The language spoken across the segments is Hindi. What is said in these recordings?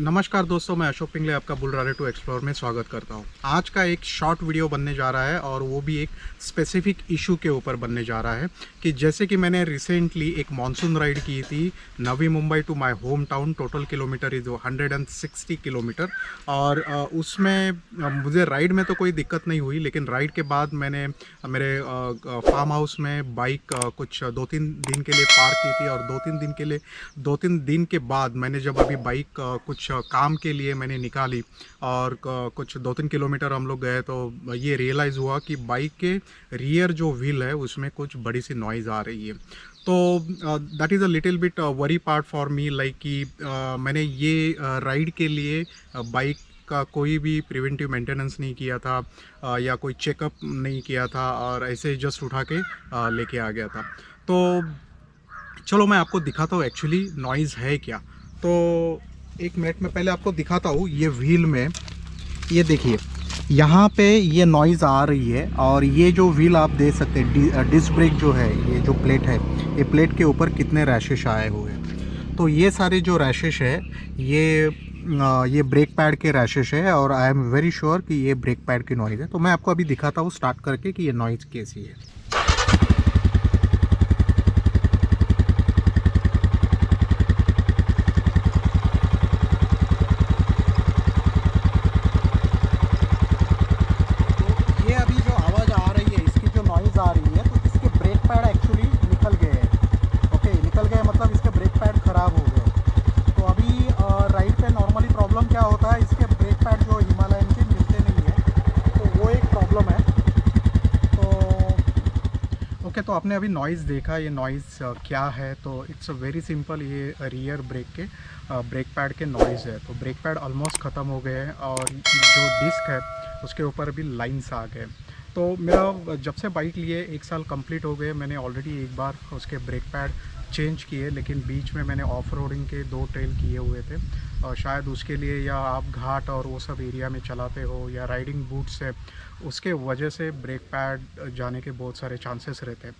नमस्कार दोस्तों, मैं अशोक पिंगले आपका बुलरारे टू एक्सप्लोर में स्वागत करता हूं। आज का एक शॉर्ट वीडियो बनने जा रहा है और वो भी एक स्पेसिफिक इशू के ऊपर बनने जा रहा है कि जैसे कि मैंने रिसेंटली एक मॉनसून राइड की थी Navi Mumbai to my home town. Total kilometre is 160 kilometre और उसमें मुझे राइड में तो कोई दिक्कत नहीं हुई, लेकिन राइड के बाद मैंने मेरे फार्म हाउस में बाइक कुछ 2-3 दिन के लिए पार्क की थी और 2-3 दिन के बाद मैंने जब अभी बाइक कुछ काम के लिए मैंने निकाली और कुछ 2-3 किलोमीटर हम लोग गए तो ये रियलाइज़ हुआ कि बाइक के रियर जो व्हील है उसमें कुछ बड़ी सी नॉइज़ आ रही है। तो that is a little bit worry part for me, like कि मैंने ये राइड के लिए बाइक का कोई भी प्रिवेंटिव मेंटेनेंस नहीं किया था या कोई चेकअप नहीं किया था और ऐसे जस्ट उठा के लेके आ गया था। तो चलो मैं आपको दिखाता हूँ एक्चुअली नॉइज़ है क्या। तो एक मिनट में पहले आपको दिखाता हूँ। ये व्हील में ये देखिए, यहाँ पे ये नॉइज़ आ रही है और ये जो व्हील आप देख सकते हैं, डिस्क ब्रेक जो है, ये जो प्लेट है, ये प्लेट के ऊपर कितने रैशेस आए हुए हैं। तो ये सारे जो रैशेस है ये ब्रेक पैड के रैशेस है और आई एम वेरी श्योर कि ये ब्रेक पैड की नॉइज़ है। तो मैं आपको अभी दिखाता हूँ स्टार्ट करके कि ये नॉइज़ कैसी है। ये अभी जो आवाज़ आ रही है, इसकी जो नॉइज़ आ रही है, तो इसके ब्रेक पैड एक्चुअली निकल गए हैं। ओके, निकल गए मतलब इसके ब्रेक पैड ख़राब हो गए। तो अभी राइड पे नॉर्मली प्रॉब्लम क्या होता है, इसके ब्रेक पैड जो हिमालयन के मिलते नहीं है, तो वो एक प्रॉब्लम है। तो ओके, तो आपने अभी नॉइज़ देखा, ये नॉइज़ क्या है। तो इट्स अ वेरी सिंपल, ये रियर ब्रेक के ब्रेक पैड के नॉइज़ है। तो ब्रेक पैड ऑलमोस्ट ख़त्म हो गए हैं और जो डिस्क है उसके ऊपर भी लाइंस आ गए। तो मेरा जब से बाइक लिए 1 साल कंप्लीट हो गए, मैंने ऑलरेडी एक बार उसके ब्रेक पैड चेंज किए, लेकिन बीच में मैंने ऑफ रोडिंग के 2 ट्रेल किए हुए थे और शायद उसके लिए, या आप घाट और वो सब एरिया में चलाते हो या राइडिंग बूट्स है, उसके वजह से ब्रेक पैड जाने के बहुत सारे चांसेस रहते हैं।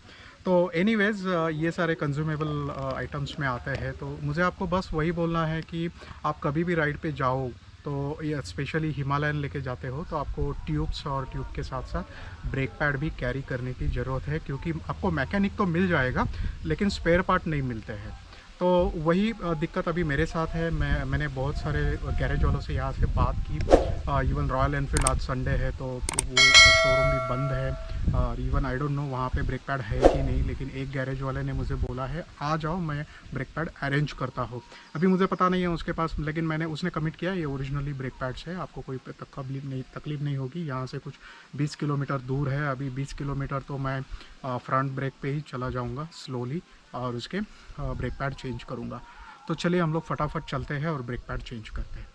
तो एनीवेज़ ये सारे कंज्यूमेबल आइटम्स में आते हैं। तो मुझे आपको बस वही बोलना है कि आप कभी भी राइड पे जाओ तो ये स्पेशली हिमालयन लेके जाते हो तो आपको ट्यूब्स और ट्यूब के साथ साथ ब्रेक पैड भी कैरी करने की ज़रूरत है, क्योंकि आपको मैकेनिक तो मिल जाएगा लेकिन स्पेयर पार्ट नहीं मिलते हैं। तो वही दिक्कत अभी मेरे साथ है। मैंने बहुत सारे गैरेज वालों से यहाँ से बात की। इवन रॉयल एनफील्ड आज संडे है तो वो शोरूम भी बंद है और इवन आई डोंट नो वहाँ पे ब्रेक पैड है कि नहीं, लेकिन एक गैरेज वाले ने मुझे बोला है आ जाओ, मैं ब्रेक पैड अरेंज करता हूँ। अभी मुझे पता नहीं है उसके पास, लेकिन उसने कमिट किया ये ओरिजिनली ब्रेक पैड्स है, आपको कोई तकलीफ नहीं होगी। यहाँ से कुछ 20 किलोमीटर दूर है। अभी 20 किलोमीटर तो मैं फ्रंट ब्रेक पे ही चला जाऊँगा स्लोली और उसके ब्रेक पैड चेंज करूँगा। तो चलिए हम लोग फटाफट चलते हैं और ब्रेक पैड चेंज करते हैं।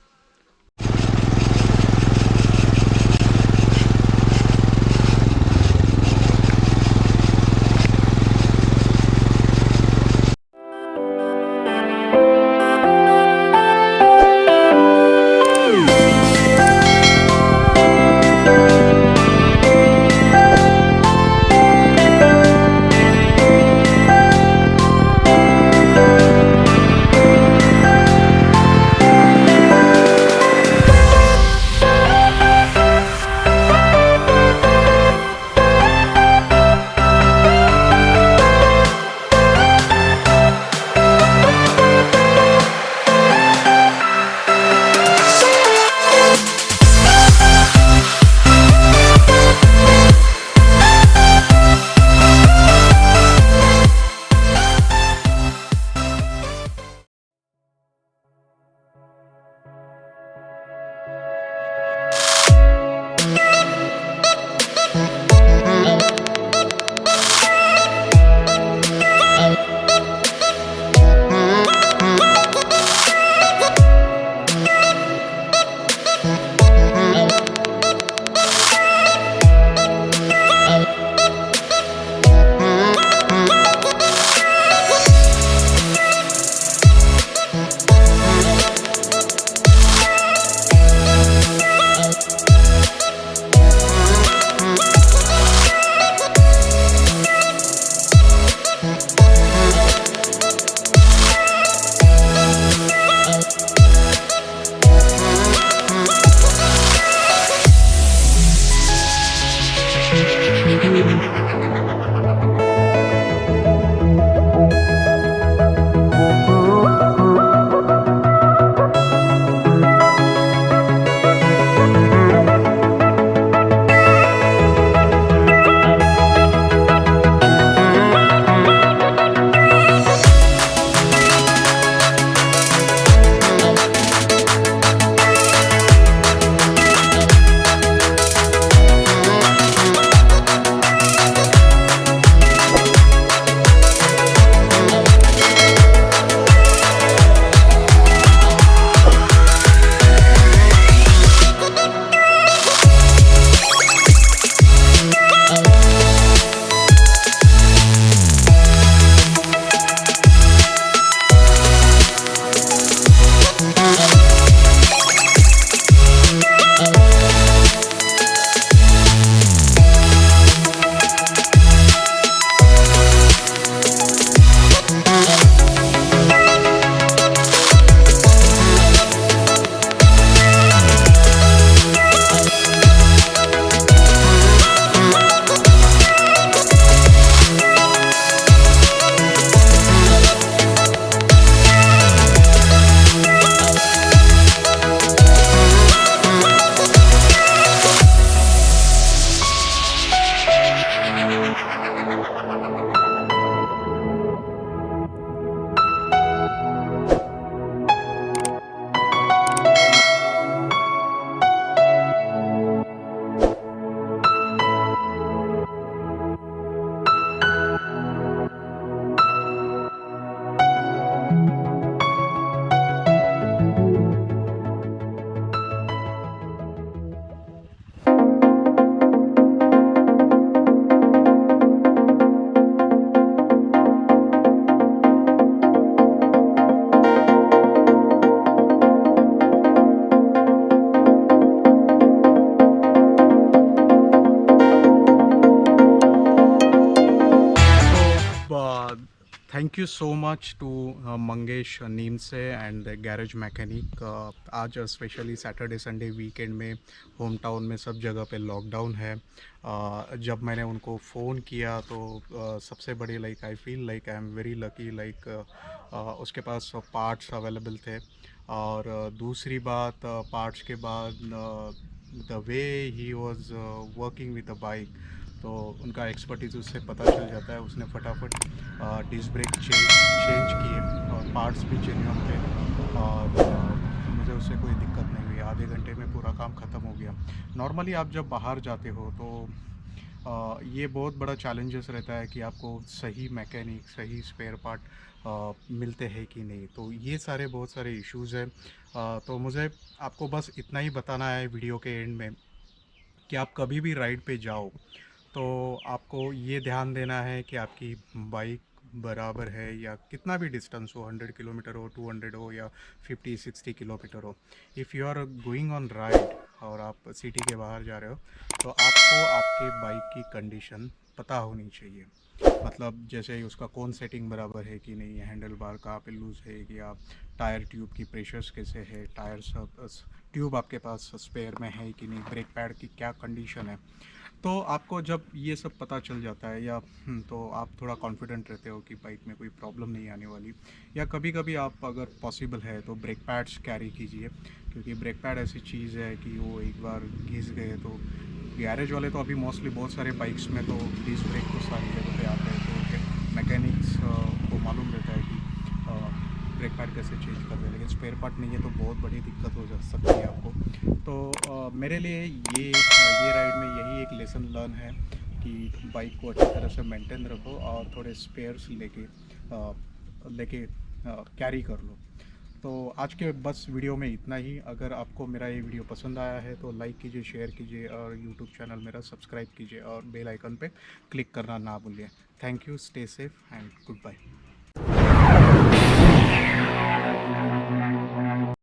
Thank you so much to Mangesh Nimse and the garage mechanic. आज स्पेशली सैटरडे संडे वीकेंड में होम टाउन में सब जगह पे लॉकडाउन है। जब मैंने उनको फ़ोन किया तो सबसे बड़ी like I feel like I am very lucky like उसके पास पार्ट्स अवेलेबल थे। और दूसरी बात पार्ट्स के बाद the way he was working with the bike, तो उनका एक्सपर्टीज़ उससे पता चल जाता है। उसने फटाफट डिस्क ब्रेक चेंज किए और पार्ट्स भी जेन्युइन थे और मुझे उससे कोई दिक्कत नहीं हुई। आधे घंटे में पूरा काम ख़त्म हो गया। नॉर्मली आप जब बाहर जाते हो तो ये बहुत बड़ा चैलेंजेस रहता है कि आपको सही मैकेनिक सही स्पेयर पार्ट मिलते हैं कि नहीं, तो ये सारे बहुत सारे इश्यूज़ हैं। तो मुझे आपको बस इतना ही बताना है वीडियो के एंड में कि आप कभी भी राइड पे जाओ तो आपको ये ध्यान देना है कि आपकी बाइक बराबर है या कितना भी डिस्टेंस हो, 100 किलोमीटर हो, 200 हो या 50-60 किलोमीटर हो। If you are going on ride और आप सिटी के बाहर जा रहे हो तो आपको आपके बाइक की कंडीशन पता होनी चाहिए। मतलब जैसे उसका कौन सेटिंग बराबर है कि नहीं, हैंडल बार कहाँ पे लूज़ है या टायर ट्यूब की प्रेशर्स कैसे है, टायर सब ट्यूब आपके पास स्पेयर में है कि नहीं, ब्रेक पैड की क्या कंडीशन है। तो आपको जब ये सब पता चल जाता है या तो आप थोड़ा कॉन्फिडेंट रहते हो कि बाइक में कोई प्रॉब्लम नहीं आने वाली। या कभी कभी आप अगर पॉसिबल है तो ब्रेक पैड्स कैरी कीजिए, क्योंकि ब्रेक पैड ऐसी चीज़ है कि वो एक बार घिस गए तो गैरेज वाले तो अभी मोस्टली बहुत सारे बाइक्स में तो डिस्क ब्रेक तो सारी जगह पे आते हैं, तो मैकेनिक्स को मालूम रहता है कि ब्रेक पैड कैसे चेंज कर दे, लेकिन स्पेयर पार्ट नहीं है तो बहुत बड़ी दिक्कत हो जा सकती है आपको। तो मेरे लिए ये राइड में यही एक लेसन लर्न है कि बाइक को अच्छी तरह से मेंटेन रखो और थोड़े स्पेयर्स लेके कैरी कर लो। तो आज के बस वीडियो में इतना ही। अगर आपको मेरा ये वीडियो पसंद आया है तो लाइक कीजिए, शेयर कीजिए और यूट्यूब चैनल मेरा सब्सक्राइब कीजिए और बेल आइकन पे क्लिक करना ना भूलिए। Thank you, stay safe and good bye.